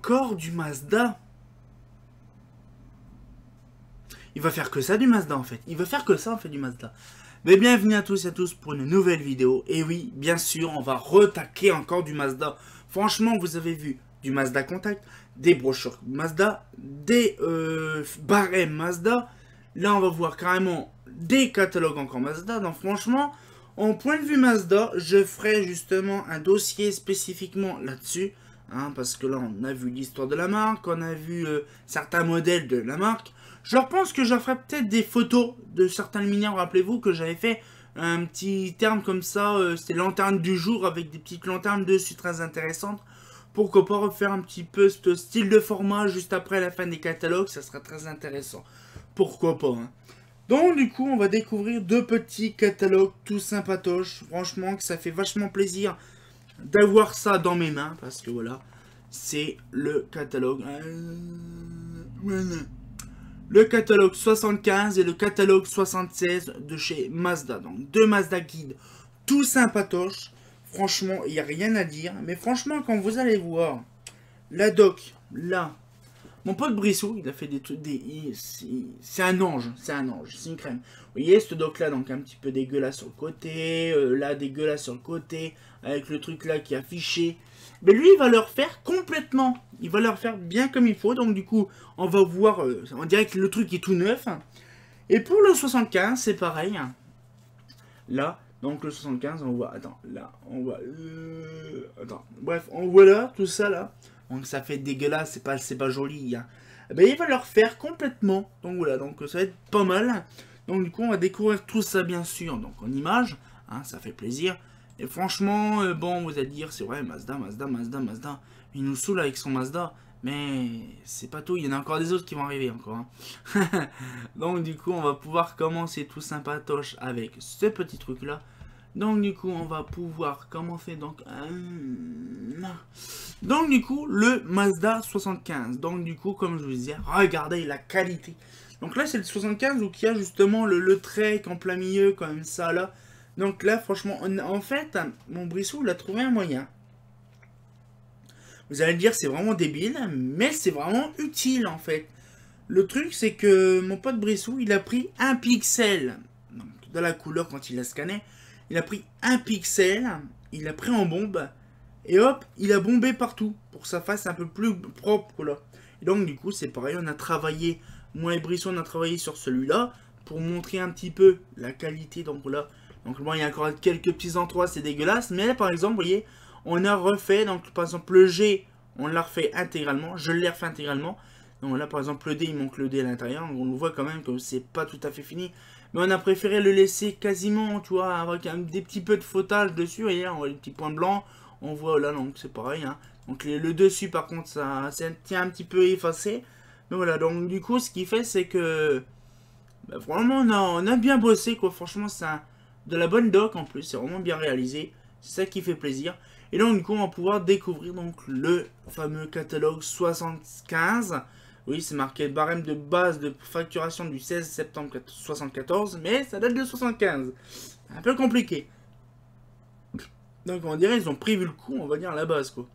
encore du Mazda. Il va faire que ça du Mazda en fait. Il va faire que ça en fait du Mazda. Mais bienvenue à tous et à tous pour une nouvelle vidéo. Et oui, bien sûr, on va retaquer encore du Mazda. Franchement, vous avez vu du Mazda Contact, des brochures Mazda, des barèmes Mazda. Là, on va voir carrément des catalogues encore Mazda. Donc franchement, en point de vue Mazda, je ferai justement un dossier spécifiquement là-dessus. Hein, parce que là, on a vu l'histoire de la marque, on a vu certains modèles de la marque. Je pense que je ferai peut-être des photos de certains luminaires. Rappelez-vous que j'avais fait un petit terme comme ça. C'était lanterne du jour avec des petites lanternes dessus très intéressantes. Pourquoi pas refaire un petit peu ce style de format juste après la fin des catalogues. Ça sera très intéressant. Pourquoi pas, hein. Donc du coup, on va découvrir deux petits catalogues tout sympatoches. Franchement, que ça fait vachement plaisir d'avoir ça dans mes mains. Parce que voilà, c'est le catalogue... Le catalogue 75 et le catalogue 76 de chez Mazda. Donc deux Mazda Guide tout sympatoches. Franchement, il n'y a rien à dire. Mais franchement, quand vous allez voir la doc, là, mon pote Brissou, il a fait des trucs... C'est un ange, c'est une crème. Vous voyez, cette doc là, donc un petit peu dégueulasse sur le côté. Là, dégueulasse sur le côté. Avec le truc là qui est affiché. Mais lui, il va le refaire complètement. Il va le refaire bien comme il faut. Donc, du coup, on va voir... on dirait que le truc est tout neuf. Et pour le 75, c'est pareil. Là, donc le 75, on voit... Attends, là, on voit... attends, bref, on voit là, tout ça, là. Donc, ça fait dégueulasse, c'est pas joli. Hein. Ben, il va le refaire complètement. Donc, voilà, donc ça va être pas mal. Donc, du coup, on va découvrir tout ça, bien sûr. Donc, en image, hein, ça fait plaisir. Et franchement, bon, vous allez dire, c'est vrai, Mazda. Il nous saoule avec son Mazda. Mais c'est pas tout, il y en a encore des autres qui vont arriver encore. Hein. Donc du coup, on va pouvoir commencer tout sympatoche avec ce petit truc-là. Donc du coup, on va pouvoir commencer donc... Donc du coup, le Mazda 75. Donc du coup, comme je vous disais, regardez la qualité. Donc là, c'est le 75 où il y a justement le trait en plein milieu, comme ça, là. Donc là, franchement, en fait, mon Brissou, il a trouvé un moyen. Vous allez dire, c'est vraiment débile, mais c'est vraiment utile, en fait. Le truc, c'est que mon pote Brissou, il a pris un pixel. Donc, dans la couleur, quand il a scanné, il a pris un pixel, il a pris en bombe, et hop, il a bombé partout, pour que ça fasse un peu plus propre, là. Et donc, du coup, c'est pareil, on a travaillé, moi et Brissou, on a travaillé sur celui-là, pour montrer un petit peu la qualité, donc là... Donc bon, il y a encore quelques petits endroits, c'est dégueulasse. Mais là, par exemple, vous voyez, on a refait, donc par exemple le G, on l'a refait intégralement. Je l'ai refait intégralement. Donc là, par exemple, le D, il manque le D à l'intérieur. On le voit quand même que c'est pas tout à fait fini. Mais on a préféré le laisser quasiment, tu vois, avec des petits peu de fautage dessus. Et là, on voit les petits points blancs. On voit là, donc c'est pareil. Hein. Donc le dessus, par contre, ça tient un petit peu effacé. Mais voilà, donc du coup, ce qui fait, c'est que... Bah, vraiment, on a bien bossé, quoi. Franchement, c'est de la bonne doc en plus, c'est vraiment bien réalisé, c'est ça qui fait plaisir. Et donc du coup on va pouvoir découvrir donc le fameux catalogue 75. Oui, c'est marqué barème de base de facturation du 16 septembre 74, mais ça date de 75. Un peu compliqué. Donc on dirait ils ont prévu le coup, on va dire à la base quoi.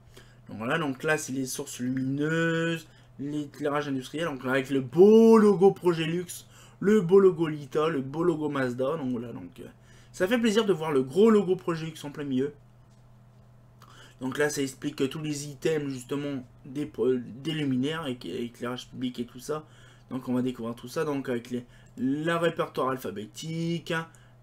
Donc voilà, donc là c'est les sources lumineuses, l'éclairage industriel, donc là avec le beau logo Projet Luxe, le beau logo Lita, le beau logo Mazda, donc voilà donc... Ça fait plaisir de voir le gros logo Projet X en plein milieu. Donc là, ça explique tous les items, justement, des luminaires, et éclairage public et tout ça. Donc on va découvrir tout ça, donc avec le répertoire alphabétique.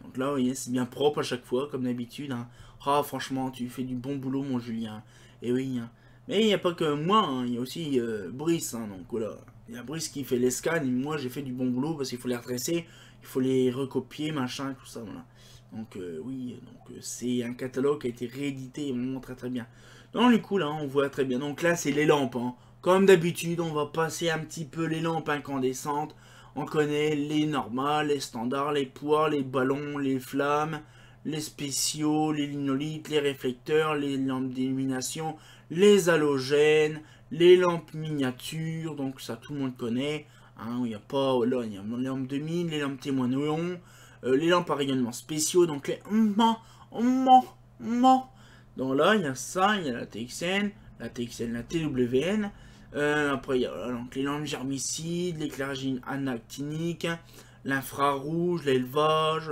Donc là, vous voyez, c'est bien propre à chaque fois, comme d'habitude. Hein. Ah, franchement, tu fais du bon boulot, mon Julien. Et oui, hein. Mais il n'y a pas que moi, hein. Il y a aussi Brice. Hein. Donc voilà, il y a Brice qui fait les scans, et moi, j'ai fait du bon boulot, parce qu'il faut les redresser, il faut les recopier, machin, tout ça, voilà. Donc oui, donc c'est un catalogue qui a été réédité vraiment très très bien. Donc du coup là on voit très bien. Donc là c'est les lampes. Hein. Comme d'habitude on va passer un petit peu les lampes incandescentes. On connaît les normales, les standards, les poids, les ballons, les flammes, les spéciaux, les linolithes, les réflecteurs, les lampes d'illumination, les halogènes, les lampes miniatures. Donc ça tout le monde connaît. Hein, il n'y a pas, là il y a les lampes 2000, les lampes témoins néons. Les lampes à rayonnement spéciaux, donc les donc là, il y a ça, il y a la TXN, la TWN, Après, il y a voilà, donc les lampes germicides, l'éclairage anactinique, l'infrarouge, l'élevage,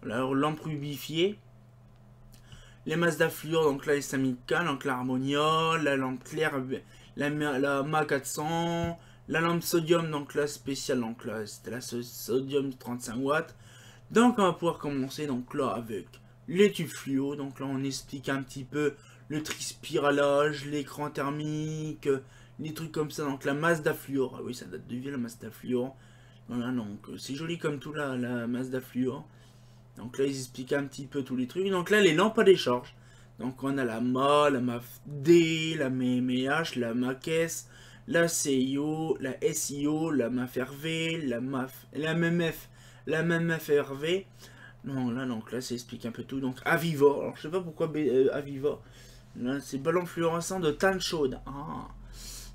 la lampe rubifiée, les Mazda Fluor, donc là les Samica, donc l'harmonia, la lampe claire, la MA400, la lampe sodium, donc la spéciale, donc là c'était la sodium 35 watts. Donc on va pouvoir commencer donc là avec les tubes fluo, donc là on explique un petit peu le trispiralage, l'écran thermique, les trucs comme ça, donc la Mazda Fluor, ah oui ça date de vie la Mazda Fluor, voilà donc c'est joli comme tout là, la Mazda Fluor. Donc là, ils expliquent un petit peu tous les trucs. Donc là, les lampes à décharge. Donc on a la MA, la MAF-D, la MH, la MAC-S, la CIO, la SIO, la MAF-RV, la MMF, la MMF-RV. Donc là, ça explique un peu tout. Donc Aviva. Alors je sais pas pourquoi Aviva. Là, c'est ballon fluorescent de teinte chaude.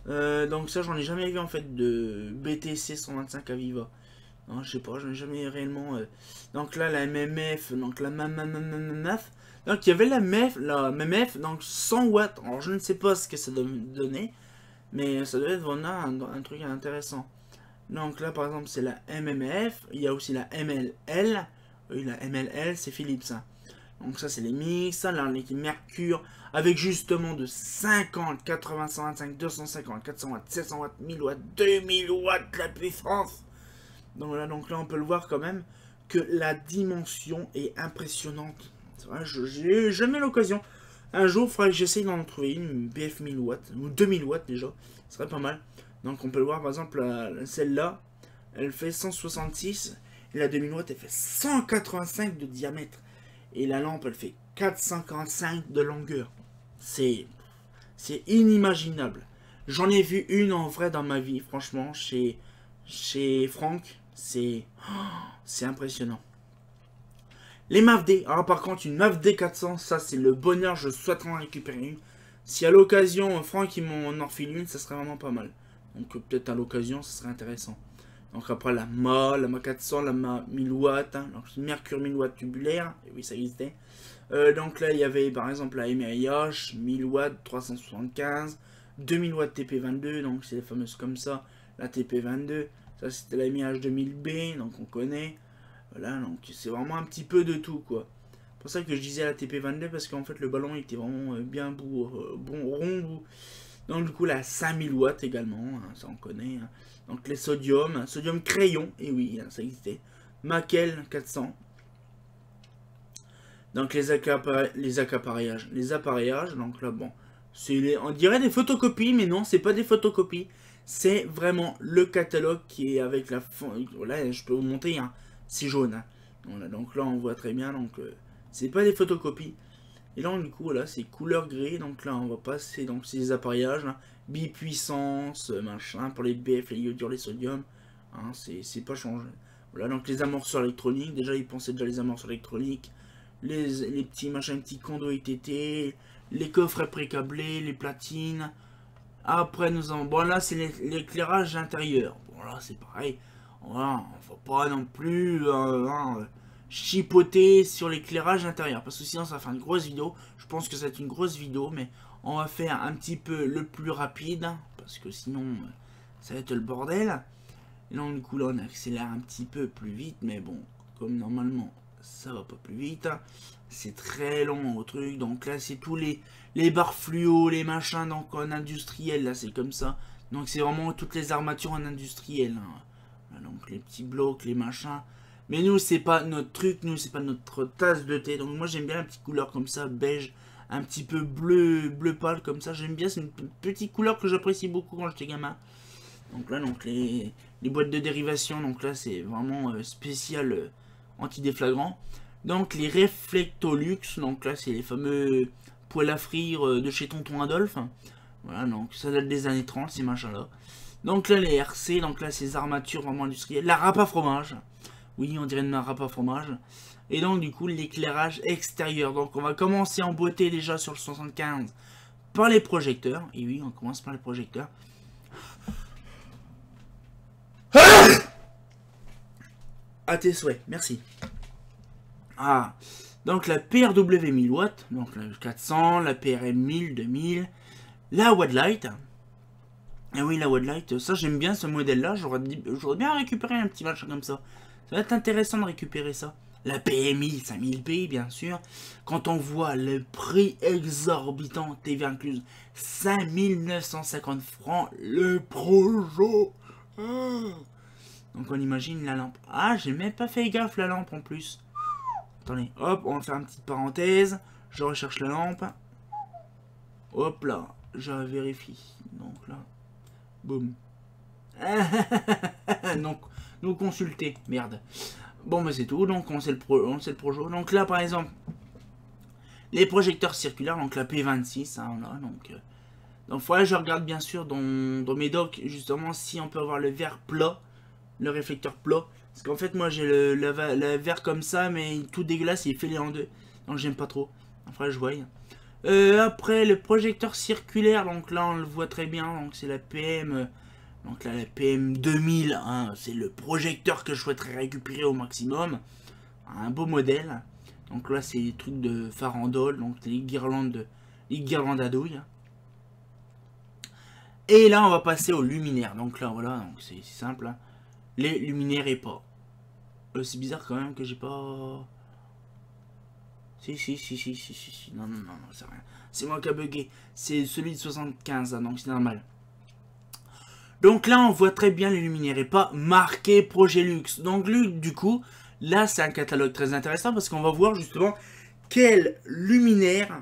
Donc ça, j'en ai jamais vu en fait de BTC 125 Aviva. Non, je sais pas, je n'ai jamais réellement... Donc là, la MMF, donc la MMF. Donc il y avait la MMF, donc 100 watts. Alors je ne sais pas ce que ça donnait, mais ça devait être vraiment un truc intéressant. Donc là, par exemple, c'est la MMF. Il y a aussi la MLL. Oui, la MLL, c'est Philips. Hein. Donc ça, c'est les mix. Là, on est Mercure, avec justement de 50, 80, 125, 250, 400 watts, 700 watts, 1000 watts, 2000 watts la puissance. Donc là, on peut le voir quand même que la dimension est impressionnante. J'ai jamais l'occasion. Un jour, il faudrait que j'essaye d'en trouver une BF 1000 watts ou 2000 watts déjà. Ce serait pas mal. Donc on peut le voir par exemple, celle-là, elle fait 166 et la 2000 watts elle fait 185 de diamètre. Et la lampe elle fait 445 de longueur. C'est inimaginable. J'en ai vu une en vrai dans ma vie, franchement, chez Franck. C'est impressionnant. Les MAF-D. Alors par contre, une MAF-D 400, ça c'est le bonheur, je souhaite en récupérer une. Si à l'occasion, Franck il m'en enfile une, ça serait vraiment pas mal. Donc peut-être à l'occasion, ça serait intéressant. Donc après la MA 400, la MA 1000 watts, hein, donc Mercure 1000 watts tubulaire, et oui ça existait. Donc là il y avait par exemple la MIH, 1000 watts, 375, 2000 watts TP22, donc c'est les fameuses comme ça, la TP22. Ça c'était la MIH 2000B, donc on connaît. Voilà, donc c'est vraiment un petit peu de tout quoi. C'est pour ça que je disais la TP22 parce qu'en fait le ballon était vraiment bien bon rond. Donc du coup la 5000 watts également, hein, ça on connaît. Hein. Donc les sodium crayon, et oui, hein, ça existait. Maquel 400. Donc les appareillages, donc là bon, on dirait des photocopies, mais non, c'est pas des photocopies. C'est vraiment le catalogue qui est avec la... Là, je peux vous montrer, hein, c'est jaune. Hein. Voilà, donc là, on voit très bien, donc c'est pas des photocopies. Et là, du coup, voilà, c'est couleur gris. Donc là, on va passer, donc c'est les appareillages, hein, bipuissance, machin, pour les BF, les iodures, les sodium. Hein, c'est pas changé. Voilà, donc les amorceurs électroniques. Déjà, ils pensaient déjà les amorceurs électroniques. Les petits machins, petits conduits TT, les coffrets précablés, les platines. Après, nous avons... Bon, là, c'est l'éclairage intérieur. Bon, là, c'est pareil. Voilà, on va pas non plus chipoter sur l'éclairage intérieur. Parce que sinon, ça va faire une grosse vidéo. Je pense que ça va être une grosse vidéo. Mais on va faire un petit peu le plus rapide. Parce que sinon, ça va être le bordel. Et donc, du coup, là, on accélère un petit peu plus vite. Mais bon, comme normalement, ça va pas plus vite. C'est très long au truc. Donc là, c'est tous les barres fluo, les machins donc en industriel. Là, c'est comme ça. Donc c'est vraiment toutes les armatures en industriel. Hein. Donc les petits blocs, les machins. Mais nous, c'est pas notre truc. Nous, c'est pas notre tasse de thé. Donc moi, j'aime bien la petite couleur comme ça, beige. Un petit peu bleu pâle comme ça. J'aime bien. C'est une petite couleur que j'apprécie beaucoup quand j'étais gamin. Donc là, donc les boîtes de dérivation. Donc là, c'est vraiment spécial anti-déflagrant. Donc les Reflectolux, donc là c'est les fameux poêles à frire de chez Tonton Adolphe. Voilà, donc ça date des années 30 ces machins là. Donc là les RC, donc là ces armatures vraiment industrielles. La râpe à fromage, oui on dirait une râpe à fromage. Et donc du coup l'éclairage extérieur. Donc on va commencer en beauté déjà sur le 75 par les projecteurs. Et oui on commence par les projecteurs. À tes souhaits, merci. Ah, donc la PRW 1000 watts, donc la 400, la PRM 1000, 2000, la Wattlight, Et oui, la Wadlight, ça j'aime bien ce modèle-là. J'aurais bien récupéré un petit machin comme ça. Ça va être intéressant de récupérer ça. La PMI 5000P, bien sûr. Quand on voit le prix exorbitant, TV incluse, 5950 francs, le Projo. Donc on imagine la lampe. Ah, j'ai même pas fait gaffe la lampe en plus. Attendez, hop, on va faire une petite parenthèse. Je recherche la lampe. Hop là, je vérifie. Donc là, boum. Donc, nous consulter, merde. Bon, bah c'est tout, donc on sait le projo. Donc là, par exemple, les projecteurs circulaires, donc la P26, hein, là, donc voilà, je regarde bien sûr dans mes docs, justement, si on peut avoir le verre plat, le réflecteur plat. Parce qu'en fait, moi, j'ai le verre comme ça, mais tout dégueulasse, il est fêlé en deux. Donc j'aime pas trop. Après, je vois. Après, le projecteur circulaire, donc là, on le voit très bien, donc c'est la PM... donc là, la PM 2000, hein, c'est le projecteur que je souhaiterais récupérer au maximum. Un beau modèle. Donc là, c'est des trucs de farandole, donc les guirlandes à douille. Et là, on va passer aux luminaires. Donc là, voilà, donc c'est simple. Hein. Les luminaires et pas. C'est bizarre quand même que j'ai pas... Si. Non, c'est rien. C'est moi qui a bugué. C'est celui de 75, hein, donc c'est normal. Donc là, on voit très bien les luminaires et pas marqué Progelux. Donc du coup, là, c'est un catalogue très intéressant parce qu'on va voir justement quel luminaire,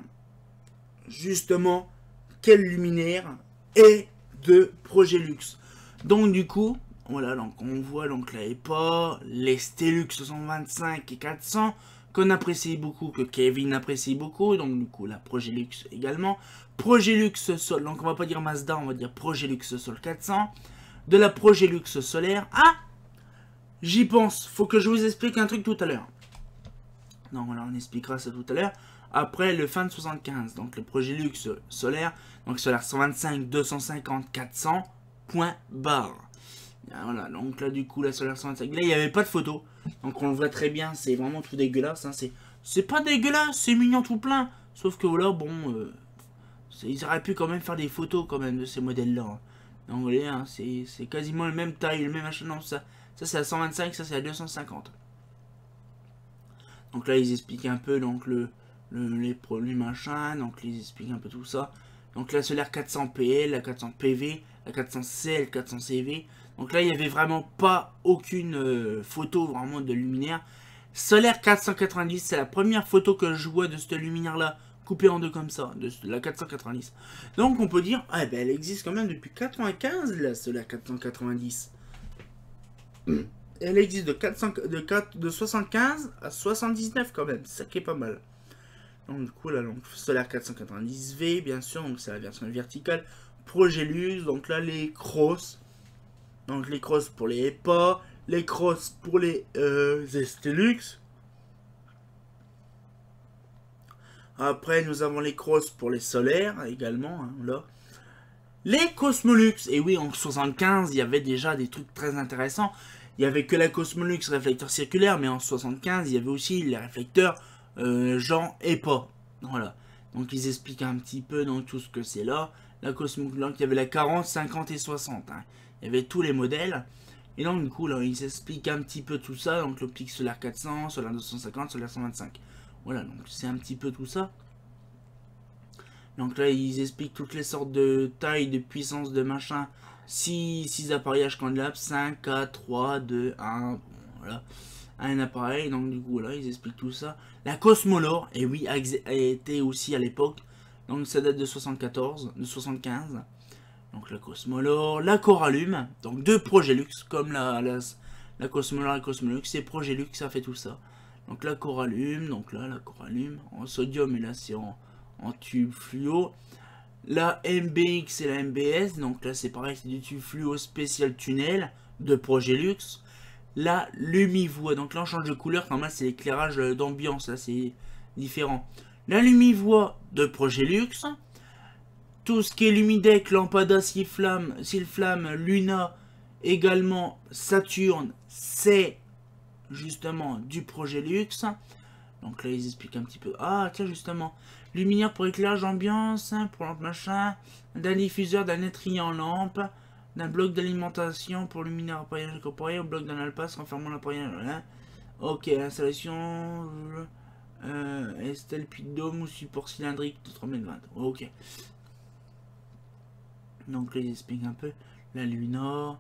est de Progelux. Donc du coup, voilà, donc on voit donc la EPA, les Stelux 625 et 400 qu'on apprécie beaucoup, que Kevin apprécie beaucoup, donc du coup la Progelux également. Progelux Sol, donc on va pas dire Mazda, on va dire Progelux Sol 400. De la Progelux solaire. Ah, j'y pense, faut que je vous explique un truc tout à l'heure. Donc voilà, on expliquera ça tout à l'heure. Après le fin de 75, donc le Progelux solaire, donc solaire 125, 250, 400, point barre. Voilà, donc là du coup la solaire 125, là il n'y avait pas de photo, donc on le voit très bien, c'est vraiment tout dégueulasse, hein. C'est pas dégueulasse, c'est mignon tout plein, sauf que voilà, bon, ils auraient pu quand même faire des photos quand même de ces modèles-là. Hein. Donc vous voyez, hein, c'est quasiment la même taille, le même machin, non, ça c'est à 125, ça c'est à 250. Donc là ils expliquent un peu donc les produits machin, donc ils expliquent un peu tout ça. Donc la solaire 400 PL, la 400 PV, la 400 C, la 400 CV. Donc là il n'y avait vraiment pas aucune photo vraiment de luminaire. Solaire 490, c'est la première photo que je vois de cette luminaire là, coupée en deux comme ça, de la 490. Donc on peut dire, ah ben elle existe quand même depuis 95 la solaire 490. Elle existe de 75 à 79 quand même, ça qui est pas mal. Donc du coup là, donc solaire 490V bien sûr, donc c'est la version verticale. Progelux, donc là les crosses. Donc les crosses pour les EPA, les crosses pour les Stelux. Après nous avons les crosses pour les solaires également, hein, là. Les Cosmolux, et oui en 75 il y avait déjà des trucs très intéressants. Il n'y avait que la Cosmolux réflecteur circulaire, mais en 75 il y avait aussi les réflecteurs genre EPA. Voilà. Donc ils expliquent un petit peu dans tout ce que c'est là. La Cosmolux, il y avait la 40, 50 et 60. Hein. Il y avait tous les modèles. Et donc du coup là ils expliquent un petit peu tout ça. Donc l'optique solaire 400, solaire 250, solaire 125. Voilà, donc c'est un petit peu tout ça. Donc là ils expliquent toutes les sortes de tailles, de puissance, de machin. 6 appareillages Candelab, 5, 4, 3, 2, 1. Bon, voilà. Un appareil, donc du coup là ils expliquent tout ça. La Cosmolor, et oui, a été aussi à l'époque. Donc ça date de 74, de 75. Donc la Cosmolor, la Coralum, donc deux Progelux, comme la Cosmolor et la Cosmolux, c'est Progelux, ça fait tout ça. Donc la Coralum, donc là la Coralum, en sodium et là c'est en tube fluo. La MBX et la MBS, donc là c'est pareil, c'est du tube fluo spécial tunnel de Progelux. La Lumivoie, donc là on change de couleur, normal c'est l'éclairage d'ambiance, là c'est différent. La Lumivoie de Progelux. Tout ce qui est Lumidec, Lampada, Silflamme, Luna, également Saturne, c'est justement du Progelux. Donc là ils expliquent un petit peu. Ah tiens justement, luminaire pour éclairage ambiance, pour lampe machin, d'un diffuseur, d'un étrier en lampe, d'un bloc d'alimentation pour luminaire appareillage incorporé, au bloc d'un alpace renfermant l'appareillage. Voilà. Ok, installation. Estelle puis dôme ou support cylindrique de 3,20 m. Ok. Donc là, il explique un peu la luminore.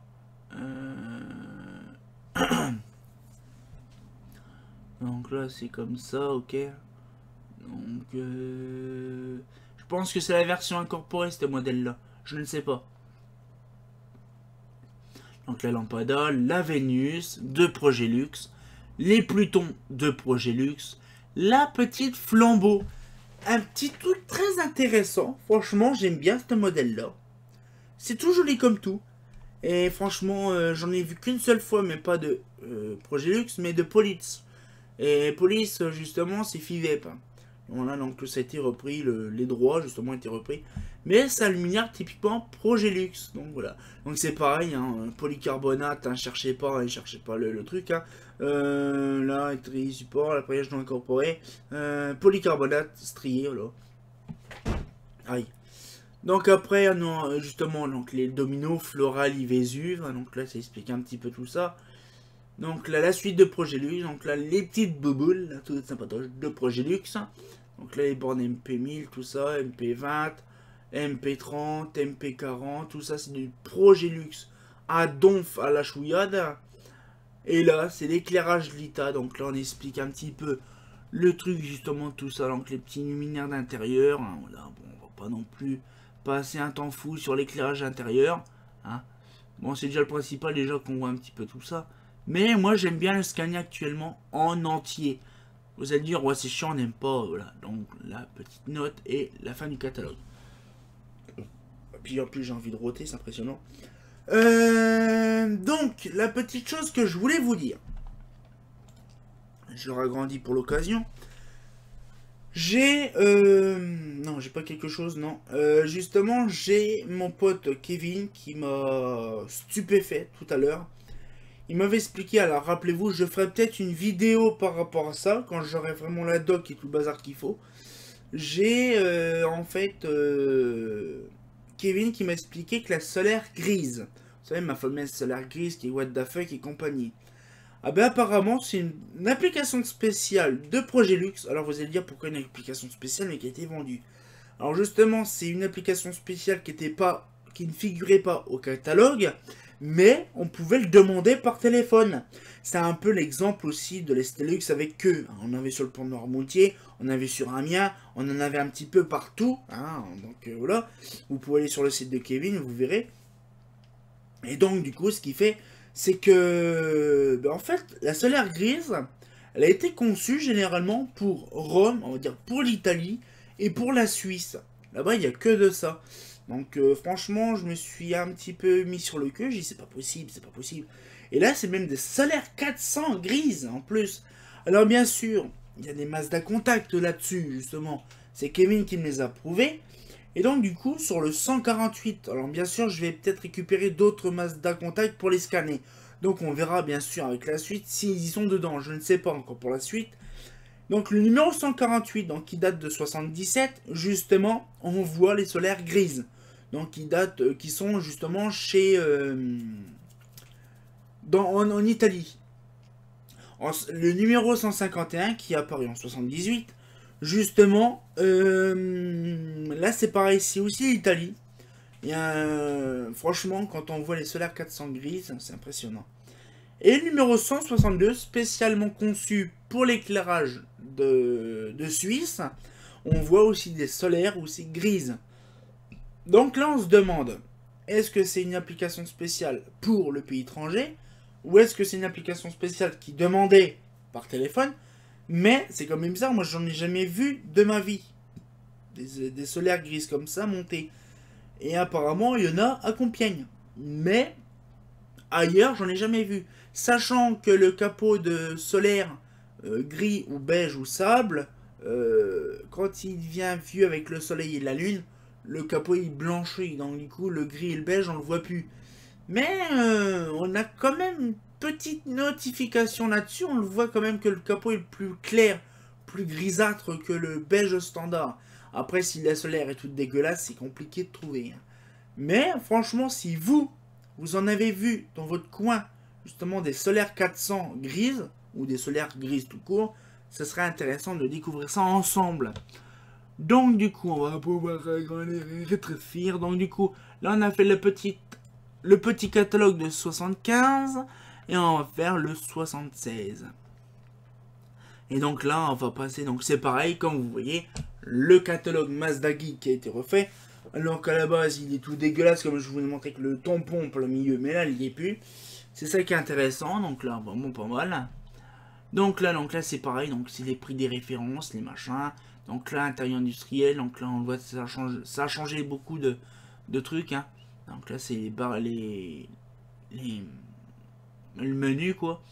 Donc là, c'est comme ça, ok. Donc, je pense que c'est la version incorporée, ce modèle-là. Je ne sais pas. Donc la Lampada, la Vénus de Progélux, les Plutons de Progélux, la petite Flambeau. Un petit truc très intéressant. Franchement, j'aime bien ce modèle-là. C'est tout joli comme tout. Et franchement, j'en ai vu qu'une seule fois, mais pas de Progélux, mais de Police. Et Police, justement, c'est Fivep. Voilà, donc ça a été repris, les droits, justement, ont été repris. Mais c'est un luminaire typiquement Progélux. Donc voilà. Donc c'est pareil, hein, polycarbonate, hein, cherchez pas le truc. Hein. Là, électrique support, l'appareillage non incorporé. Polycarbonate strié, voilà. Aïe. Donc après, non, justement, donc les dominos, Floral, Vésuve. Donc là, ça explique un petit peu tout ça. Donc là, la suite de Progélux. Donc là, les petites bouboules, là, tout sympatoche de Progélux. Donc là, les bornes MP1000, tout ça, MP20, MP30, MP40, tout ça, c'est du Progélux à donf à la chouillade. Et là, c'est l'éclairage Lita. Donc là, on explique un petit peu le truc, justement, tout ça. Donc les petits luminaires d'intérieur. Hein, voilà, bon, on va pas non plus passer un temps fou sur l'éclairage intérieur. Hein. Bon, c'est déjà le principal, déjà qu'on voit un petit peu tout ça. Mais moi, j'aime bien le scanner actuellement en entier. Vous allez dire, ouais, c'est chiant, on n'aime pas. Voilà, donc la petite note et la fin du catalogue. Puis en plus, j'ai envie de roter, c'est impressionnant. Donc, la petite chose que je voulais vous dire. Je le ragrandis pour l'occasion. J'ai... non, j'ai pas quelque chose, non. Justement, j'ai mon pote Kevin qui m'a stupéfait tout à l'heure. Il m'avait expliqué, alors rappelez-vous, je ferai peut-être une vidéo par rapport à ça, quand j'aurai vraiment la doc et tout le bazar qu'il faut. J'ai en fait Kevin qui m'a expliqué que la solaire grise, vous savez ma fameuse solaire grise qui est what the fuck et compagnie. Ah ben apparemment c'est une application spéciale de Progélux. Alors vous allez dire pourquoi une application spéciale mais qui a été vendue. Alors justement c'est une application spéciale qui ne figurait pas au catalogue. Mais on pouvait le demander par téléphone. C'est un peu l'exemple aussi de l'Estelux avec eux. On avait sur le pont de Noirmoutier, on avait sur Amiens, on en avait un petit peu partout. Hein, donc voilà, vous pouvez aller sur le site de Kevin, vous verrez. Et donc du coup, ce qui fait, c'est que, en fait, la solaire grise, elle a été conçue généralement pour Rome, on va dire pour l'Italie et pour la Suisse. Là-bas, il n'y a que de ça. Donc franchement, je me suis un petit peu mis sur le queue, j'ai dit c'est pas possible, c'est pas possible. Et là, c'est même des solaires 400 grises en plus. Alors bien sûr, il y a des Mazda Contact là-dessus, justement. C'est Kevin qui me les a prouvés. Et donc du coup, sur le 148, alors bien sûr, je vais peut-être récupérer d'autres Mazda Contact pour les scanner. Donc on verra bien sûr avec la suite s'ils y sont dedans, je ne sais pas encore pour la suite. Donc le numéro 148, donc, qui date de 77, justement, on voit les solaires grises. Donc qui sont justement chez en Italie. Le numéro 151 qui est apparu en 78, justement, là c'est pareil, c'est aussi l'Italie. Et franchement, quand on voit les solaires 400 grises, c'est impressionnant. Et le numéro 162, spécialement conçu pour l'éclairage de Suisse, on voit aussi des solaires aussi grises. Donc là, on se demande, est-ce que c'est une application spéciale pour le pays étranger, ou est-ce que c'est une application spéciale qui demandait par téléphone, mais c'est quand même bizarre, moi j'en ai jamais vu de ma vie. Des solaires grises comme ça montés. Et apparemment, il y en a à Compiègne. Mais ailleurs, j'en ai jamais vu. Sachant que le capot de solaire gris ou beige ou sable, quand il devient vieux avec le soleil et la lune, le capot il blanchit, donc du coup le gris et le beige on le voit plus. Mais on a quand même une petite notification là-dessus, on le voit quand même que le capot est plus clair, plus grisâtre que le beige standard. Après, si la solaire est toute dégueulasse, c'est compliqué de trouver. Hein. Mais franchement, si vous en avez vu dans votre coin, justement des solaires 400 grises, ou des solaires grises tout court, ce serait intéressant de découvrir ça ensemble. Donc du coup, on va pouvoir agrandir et rétrécir. Donc du coup, là on a fait le petit catalogue de 75 et on va faire le 76. Et donc là, on va passer, donc c'est pareil, comme vous voyez, le catalogue Mazda Geek qui a été refait. Alors qu'à la base, il est tout dégueulasse, comme je vous ai montré que le tampon pour le milieu, mais là, il n'y est plus. C'est ça qui est intéressant, donc là, vraiment pas mal. Donc là c'est pareil, donc c'est les prix des références, les machins. Donc là, intérieur industriel, donc là, on voit que ça a changé beaucoup de trucs. Hein. Donc là, c'est les barres, le menu, quoi.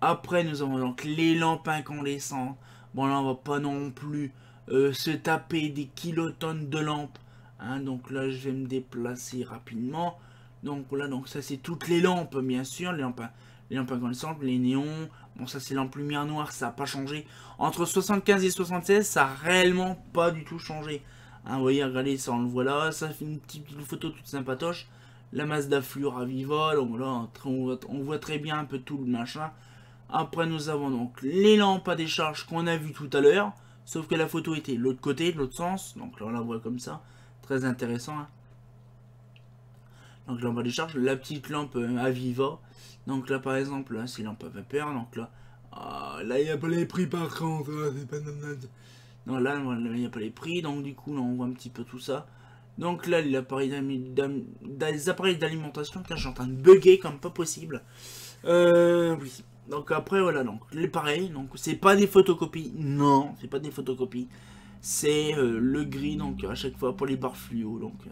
Après, nous avons donc les lampes incandescentes. Bon, là, on va pas non plus se taper des kilotonnes de lampes. Hein. Donc là, je vais me déplacer rapidement. Donc là, donc ça, c'est toutes les lampes, bien sûr. Les lampes incandescentes, les néons. Bon, ça, c'est lampe lumière noire, ça n'a pas changé. Entre 75 et 76, ça n'a réellement pas du tout changé. Hein, vous voyez, regardez, ça, on le voit là. Ça fait une petite photo toute sympatoche. La Mazda Fluor Aviva. Donc là, on voit très bien un peu tout le machin. Après, nous avons donc les lampes à décharge qu'on a vu tout à l'heure. Sauf que la photo était de l'autre côté, de l'autre sens. Donc là, on la voit comme ça. Très intéressant. Hein. Donc lampe à décharge, la petite lampe Aviva. Donc là, par exemple, là, c'est lampe à vapeur. Donc là, là, il n'y a pas les prix par contre. C'est pas non, là, il n'y a pas les prix. Donc du coup, là, on voit un petit peu tout ça. Donc là, les appareils d'alimentation. Je suis en train de bugger comme pas possible. Oui. Donc après, voilà, donc les pareils. Donc c'est pas des photocopies. Non, c'est pas des photocopies. C'est le gris, donc à chaque fois pour les barres fluo. Donc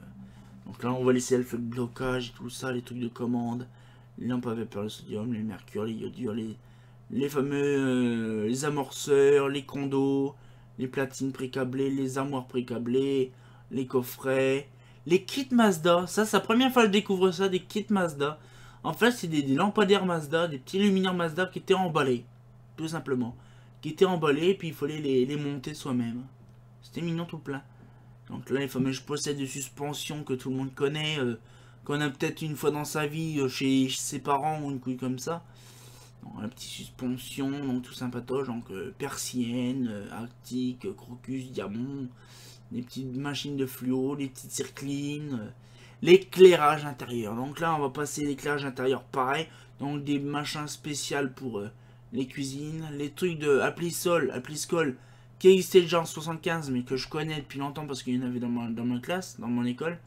là, on va laisser le feu de blocage et tout ça, les trucs de commande, les lampes à vapeur, le sodium, les mercure, les iodures, les fameux les amorceurs, les condos, les platines pré-câblées, les armoires pré-câblées, les coffrets, les kits Mazda. Ça, c'est la première fois que je découvre ça, des kits Mazda. En fait, c'est des lampadaires Mazda, des petits luminaires Mazda qui étaient emballés, tout simplement. Qui étaient emballés, et puis il fallait les monter soi-même. C'était mignon tout plein. Donc là, les fameux possèdes de suspension que tout le monde connaît, qu'on a peut-être une fois dans sa vie chez ses parents ou une couille comme ça. Donc, la petite suspension, donc tout sympatoche, donc persienne, arctique, crocus, diamant, des petites machines de fluo, les petites circlines, l'éclairage intérieur. Donc là, on va passer l'éclairage intérieur pareil, donc des machins spéciaux pour les cuisines, les trucs de Applisol, qui existait déjà en 75 mais que je connais depuis longtemps parce qu'il y en avait dans ma classe, dans mon école.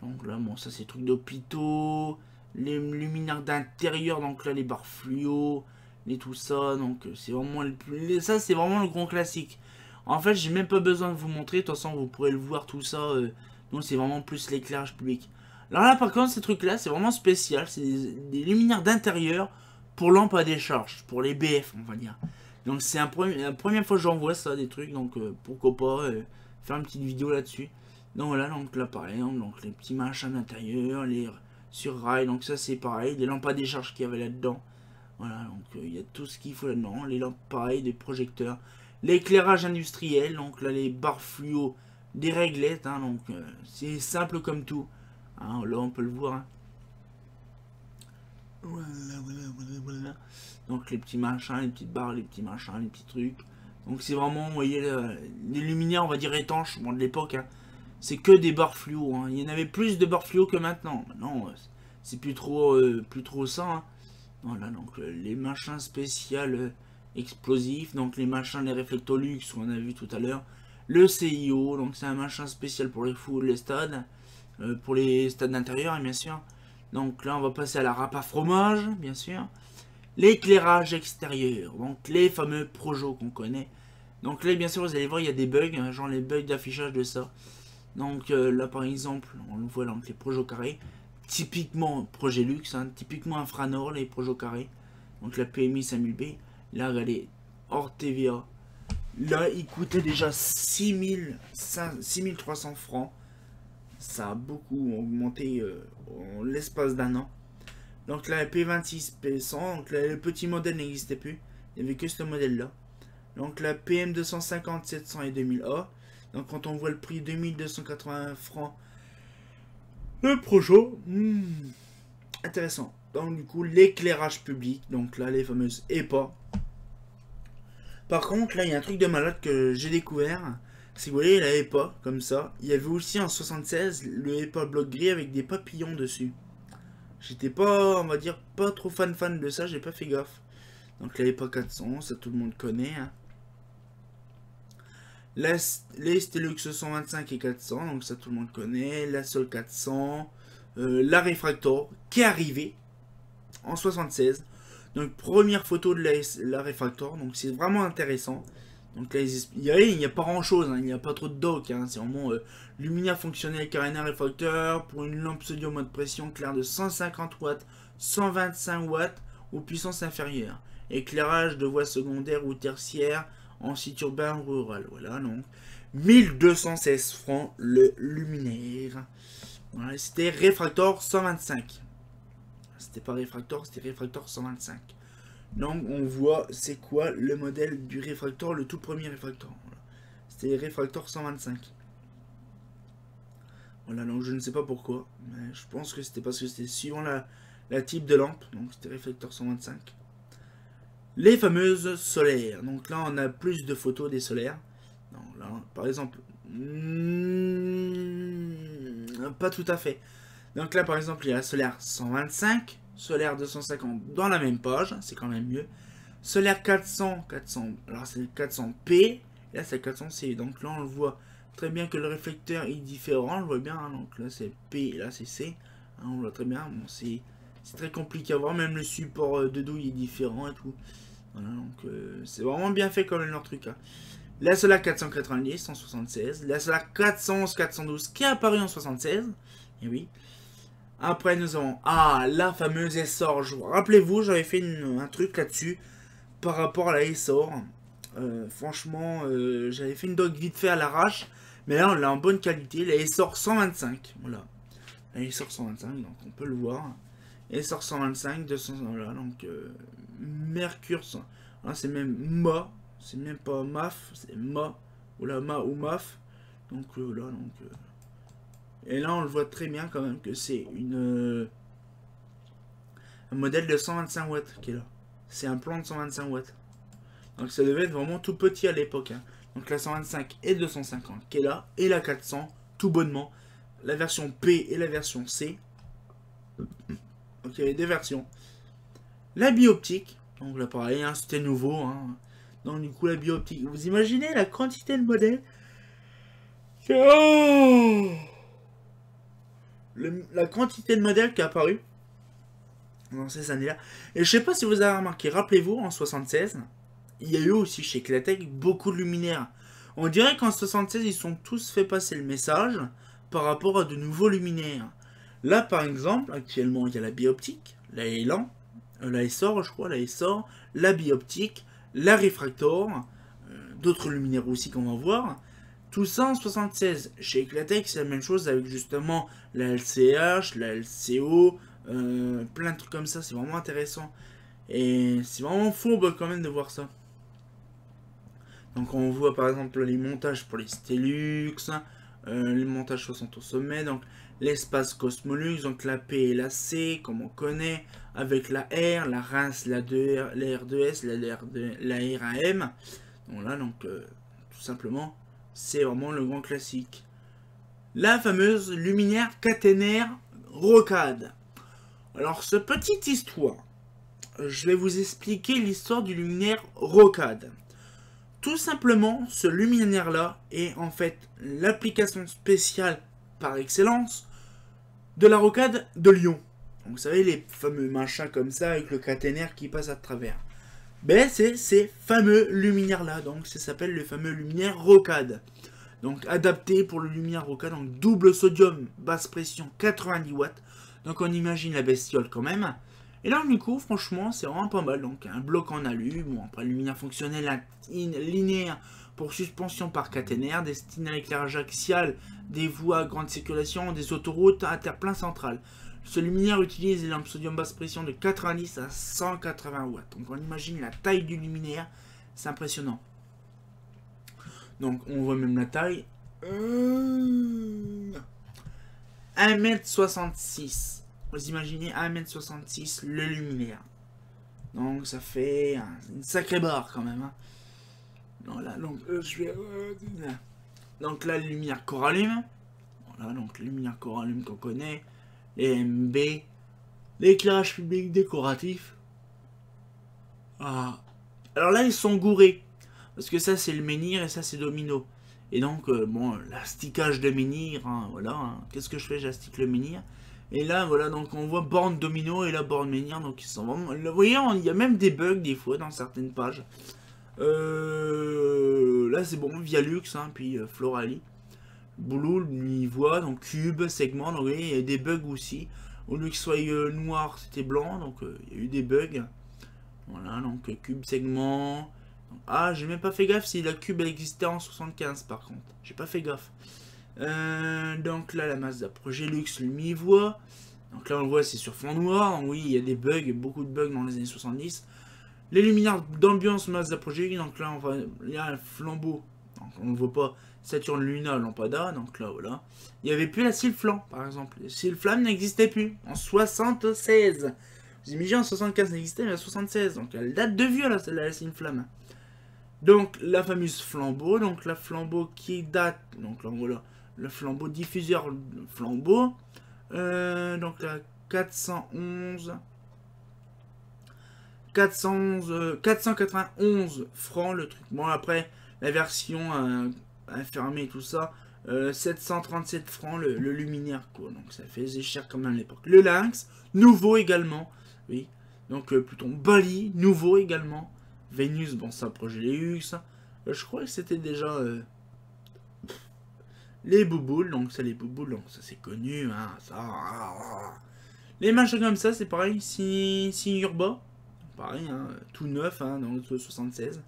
Donc là, bon, ça c'est trucs d'hôpitaux, les luminaires d'intérieur, donc là les barres fluo, les tout ça, donc c'est vraiment ça c'est vraiment le grand classique. En fait, j'ai même pas besoin de vous montrer, de toute façon vous pourrez le voir tout ça, donc c'est vraiment plus l'éclairage public. Alors là par contre, ces trucs là c'est vraiment spécial, c'est des luminaires d'intérieur pour lampes à décharge, pour les BF on va dire. Donc c'est la première fois que j'en vois ça, des trucs, donc pourquoi pas faire une petite vidéo là-dessus. Donc voilà, donc là pareil, donc les petits machins d'intérieur, les sur rail, donc ça c'est pareil, les lampes à décharge qu'il y avait là-dedans. Voilà, donc il y a tout ce qu'il faut là-dedans, les lampes pareil, des projecteurs, l'éclairage industriel, donc là les barres fluo, des réglettes, hein, donc c'est simple comme tout. Hein, là on peut le voir. Hein. Voilà. Donc les petits machins, les petites barres, les petits machins, les petits trucs. Donc c'est vraiment, vous voyez, les luminaires, on va dire étanches, bon, de l'époque. Hein. C'est que des barres fluo. Hein. Il y en avait plus de barres fluo que maintenant. Maintenant, c'est plus trop ça. Hein. Voilà, donc les machins spéciaux explosifs. Donc les machins, les Reflectolux qu'on a vu tout à l'heure. Le CIO, donc c'est un machin spécial pour les stades. Pour les stades d'intérieur, hein, bien sûr. Donc là, on va passer à la râpe à fromage, bien sûr. L'éclairage extérieur, donc les fameux projos qu'on connaît. Donc là, bien sûr, vous allez voir, il y a des bugs, hein, genre les bugs d'affichage de ça. Donc là, par exemple, on le voit donc les projos carrés. Typiquement projet luxe, hein, typiquement Infranor, les projos carrés. Donc la PMI 5000B. Là, regardez, hors TVA. Là, il coûtait déjà 6300 francs. Ça a beaucoup augmenté en l'espace d'un an. Donc là, la P26, P100, donc là, le petit modèle n'existait plus. Il n'y avait que ce modèle-là. Donc la PM250, 700 et 2000A. Donc quand on voit le prix 2280 francs, le Projo, intéressant. Donc du coup, l'éclairage public, donc là les fameuses EPA. Par contre, là il y a un truc de malade que j'ai découvert. Si vous voyez la EPA, comme ça, il y avait aussi en 76 le EPA bloc gris avec des papillons dessus. J'étais pas, on va dire, pas trop fan de ça, j'ai pas fait gaffe. Donc la EPA 400, ça tout le monde connaît. Hein. Les Stelux 125 et 400, donc ça tout le monde connaît. La Sol 400, la Refractor qui est arrivée en 76. Donc première photo de la Refractor, donc c'est vraiment intéressant. Donc là, il n'y a pas grand chose, hein, il n'y a pas trop de doc, hein, c'est vraiment luminaire fonctionnel carénage réfracteur pour une lampe sodium mode pression claire de 150 watts, 125 watts ou puissance inférieure. Éclairage de voies secondaires ou tertiaires en site urbain ou rural. Voilà, donc 1216 francs le luminaire. Voilà, c'était Refractor 125. C'était pas Refractor, c'était Refractor 125. Donc on voit c'est quoi le modèle du Refractor, le tout premier Refractor. Voilà. C'était Refractor 125. Voilà, donc je ne sais pas pourquoi, mais je pense que c'était parce que c'était suivant la type de lampe, donc c'était Refractor 125. Les fameuses solaires, donc là on a plus de photos des solaires. Donc là, par exemple, pas tout à fait. Donc là par exemple il y a la solaire 125, solaire 250 dans la même page, c'est quand même mieux. Solaire 400, alors c'est le 400P, et là c'est le 400C. Donc là on le voit très bien que le réflecteur est différent, on le voit bien, hein, donc là c'est P et là c'est C, hein, on le voit très bien, bon, c'est très compliqué à voir, même le support de douille est différent et tout. Voilà, donc c'est vraiment bien fait quand même leur truc. Hein. La Solar 490 en 76, la Solar 411, 412 qui est apparue en 76, et oui. Après nous avons la fameuse Essor. Rappelez-vous, j'avais fait un truc là-dessus par rapport à la Essor. Franchement, j'avais fait une doc vite fait à l'arrache, mais là on l'a en bonne qualité. La Essor 125, voilà. La Essor 125, donc on peut le voir. Essor 125, 200, voilà, donc Mercure, hein, c'est même MA, c'est même pas MAF, c'est MA, ou la MA ou MAF. Donc là, donc. Et là, on le voit très bien quand même que c'est un modèle de 125 watts qui est là. C'est un plan de 125 watts. Donc ça devait être vraiment tout petit à l'époque. Hein. Donc la 125 et 250 qui est là. Et la 400, tout bonnement. La version P et la version C. Donc il y avait deux versions. La bioptique. Donc là pareil, hein, c'était nouveau. Hein. Donc du coup la bioptique. Vous imaginez la quantité de modèles. Oh, la quantité de modèles qui est apparue dans ces années-là. Et je sais pas si vous avez remarqué, rappelez-vous, en 76, il y a eu aussi chez Clatec beaucoup de luminaires. On dirait qu'en 76, ils sont tous fait passer le message par rapport à de nouveaux luminaires. Là, par exemple, actuellement, il y a la bioptique, la Elan, la Essor, je crois, la Essor, la bioptique, la Refractor, d'autres luminaires aussi qu'on va voir. Tout ça en 76. Chez Eclatec, c'est la même chose avec justement la LCH, la LCO, plein de trucs comme ça. C'est vraiment intéressant. Et c'est vraiment fourbe quand même de voir ça. Donc on voit par exemple les montages pour les Stelux, les montages 60 au sommet, donc l'espace Cosmolux, donc la P et la C, comme on connaît, avec la R, la RAS, la 2R, la R2S, la RAM. Donc là, donc tout simplement, c'est vraiment le grand classique. La fameuse luminaire caténaire rocade. Alors, cette petite histoire, je vais vous expliquer l'histoire du luminaire rocade. Tout simplement, ce luminaire-là est en fait l'application spéciale par excellence de la rocade de Lyon. Donc, vous savez, les fameux machins comme ça avec le caténaire qui passe à travers. Ben, c'est ces fameux luminaires-là. Donc, ça s'appelle le fameux luminaire rocade. Donc, adapté pour le luminaire rocade. Donc, double sodium, basse pression, 90 watts. Donc, on imagine la bestiole quand même. Et là, du coup, franchement, c'est vraiment pas mal. Donc, un bloc en alu. Bon, après, luminaire fonctionnel linéaire pour suspension par caténaire, destiné à l'éclairage axial des voies à grande circulation, des autoroutes à terre-plein central. Ce luminaire utilise des lampes sodium basse pression de 90 à 180 watts. Donc, on imagine la taille du luminaire. C'est impressionnant. Donc, on voit même la taille. 1,66 m. Vous imaginez 1,66 m le luminaire. Donc ça fait une sacrée barre quand même. Hein. Voilà, donc je vais... donc là, la lumière Corallume. Voilà, donc la lumière Corallume qu'on connaît. Les MB. L'éclairage public décoratif. Ah. Alors là, ils sont gourés. Parce que ça, c'est le menhir et ça, c'est domino. Et donc, bon, l'asticage de menhir, hein, voilà. Hein. Qu'est-ce que je fais? J'astique le menhir. Et là, voilà, donc on voit borne domino et la borne menhir. Donc, ils sont vraiment... Vous voyez, il y a même des bugs, des fois, dans certaines pages. Là, c'est bon, Vialux, hein, puis Florali. Boulot, il voit, donc cube, segment. Donc, vous voyez, il y a des bugs aussi. Au lieu qu'il soit noir, c'était blanc. Donc, il y a eu des bugs. Voilà, donc cube, segment... Ah, j'ai même pas fait gaffe si la cube elle existait en 75 par contre. J'ai pas fait gaffe. Donc là, la Mazda Progelux, le mi-voix. Donc là, on le voit, c'est sur fond noir. Donc, oui, il y a des bugs, beaucoup de bugs dans les années 70. Les luminaires d'ambiance Mazda Progelux. Donc là, il y a un flambeau. Donc, on ne voit pas. Saturn Luna Lampada. Donc là, voilà. Il n'y avait plus la Sylflan, par exemple. La Sylflan n'existait plus en 76. Vous imaginez, en 75 n'existait, mais en 76. Donc elle date de vieux, là, celle-là, la Sylflan. Donc la fameuse flambeau, donc la flambeau qui date, donc là voilà, le flambeau diffuseur flambeau, donc la 491 francs le truc. Bon après la version fermée tout ça, 737 francs le luminaire quoi, donc ça faisait cher comme à l'époque. Le Lynx, nouveau également, oui, donc Pluton Bali, nouveau également. Vénus, bon ça Progelux, je crois que c'était déjà les bouboules, donc ça les bouboules, donc ça c'est connu, hein, ça. Les machins comme ça c'est pareil, si Urba, pareil, hein, tout neuf, hein, dans le 76.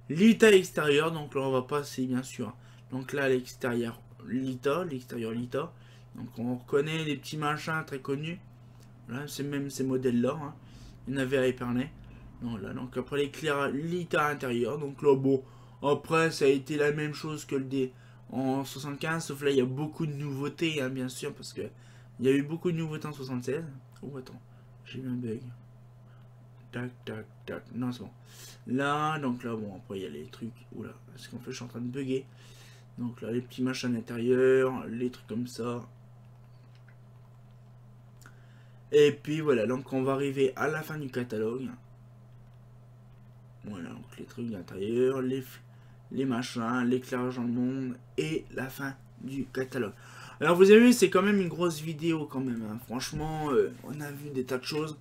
L'ITA extérieur, donc là on va passer bien sûr, donc là l'extérieur l'ITA, donc on reconnaît les petits machins très connus, là c'est même ces modèles là, hein. Il y en avait à Épernay. Voilà, donc après l'éclair l'ITA intérieur, donc là bon, après ça a été la même chose que le D en 75, sauf là il y a beaucoup de nouveautés, hein, bien sûr, parce que il y a eu beaucoup de nouveautés en 76. Oh attends, j'ai eu un bug. Tac, tac, tac, non c'est bon. Là, donc là bon, après il y a les trucs, oula, parce qu'en fait je suis en train de bugger. Donc là les petits machins intérieurs, les trucs comme ça. Et puis voilà, donc on va arriver à la fin du catalogue. Voilà, donc les trucs d'intérieur, les machins, l'éclairage dans le monde et la fin du catalogue. Alors vous avez vu, c'est quand même une grosse vidéo quand même. Hein. Franchement, on a vu des tas de choses.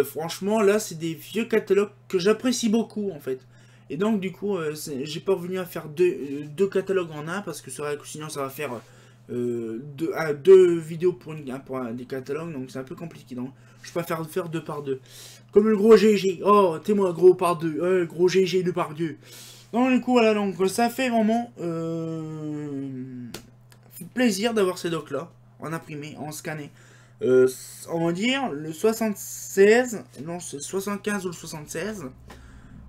Franchement, là, c'est des vieux catalogues que j'apprécie beaucoup en fait. Et donc du coup, j'ai pas revenu à faire deux catalogues en un parce que sinon ça va faire deux vidéos pour des catalogues, donc c'est un peu compliqué. Donc je préfère faire deux par deux. Comme le gros GG. Oh, t'es moi gros par deux. Gros GG 2 par 2. Donc du coup voilà, donc ça fait vraiment plaisir d'avoir ces docs là en imprimé, en scanné. On va dire le 76, non c'est 75 ou le 76.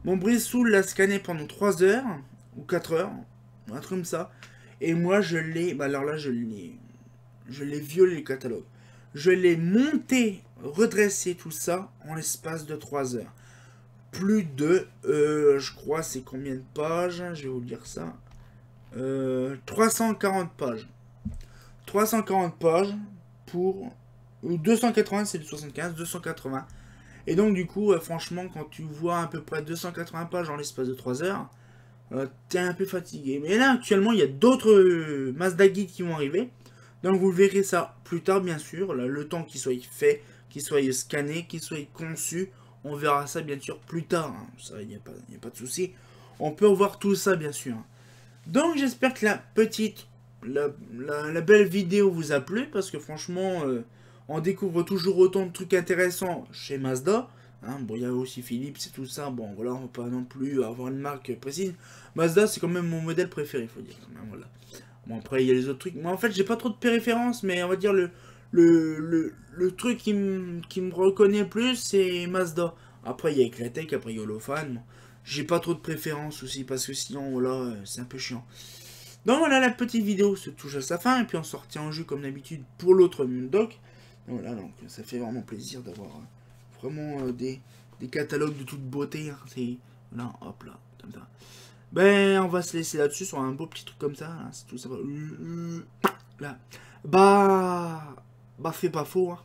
Mon Brissoul l'a scanné pendant 3 heures ou 4 heures, un truc comme ça. Et moi je l'ai, bah alors là je l'ai violé le catalogue. Je l'ai monté, redressé tout ça en l'espace de 3 heures. Plus de, je crois c'est combien de pages, je vais vous dire ça. 340 pages. 340 pages pour 280, c'est le 75, 280. Et donc du coup, franchement, quand tu vois à peu près 280 pages en l'espace de 3 heures, t'es un peu fatigué. Mais là, actuellement, il y a d'autres Mazda guides qui vont arriver. Donc vous verrez ça plus tard, bien sûr. Là, le temps qu'il soit fait, qu'il soit scanné, qu'il soit conçu. On verra ça, bien sûr, plus tard. Hein. Ça, il n'y a pas de souci. On peut voir tout ça, bien sûr. Donc j'espère que la belle vidéo vous a plu. Parce que franchement, on découvre toujours autant de trucs intéressants chez Mazda. Hein, bon, il y a aussi Philips et tout ça. Bon, voilà, on va pas non plus avoir une marque précise. Mazda, c'est quand même mon modèle préféré, il faut dire. Quand même, voilà. Bon, après, il y a les autres trucs. Moi, en fait, j'ai pas trop de préférences, mais on va dire le truc qui me reconnaît plus, c'est Mazda. Après, il y a Eclatec, après, il y a Holophane. Bon, j'ai pas trop de préférences aussi, parce que sinon, voilà, c'est un peu chiant. Donc voilà, la petite vidéo se touche à sa fin, et puis on sortit en jeu comme d'habitude pour l'autre doc. Voilà, donc ça fait vraiment plaisir d'avoir vraiment des catalogues de toute beauté. Hein. C'est là, hop là, comme ça. Ben, on va se laisser là-dessus sur un beau petit truc comme ça. Hein. C'est tout ça. Là, bah, fais pas faux. Hein.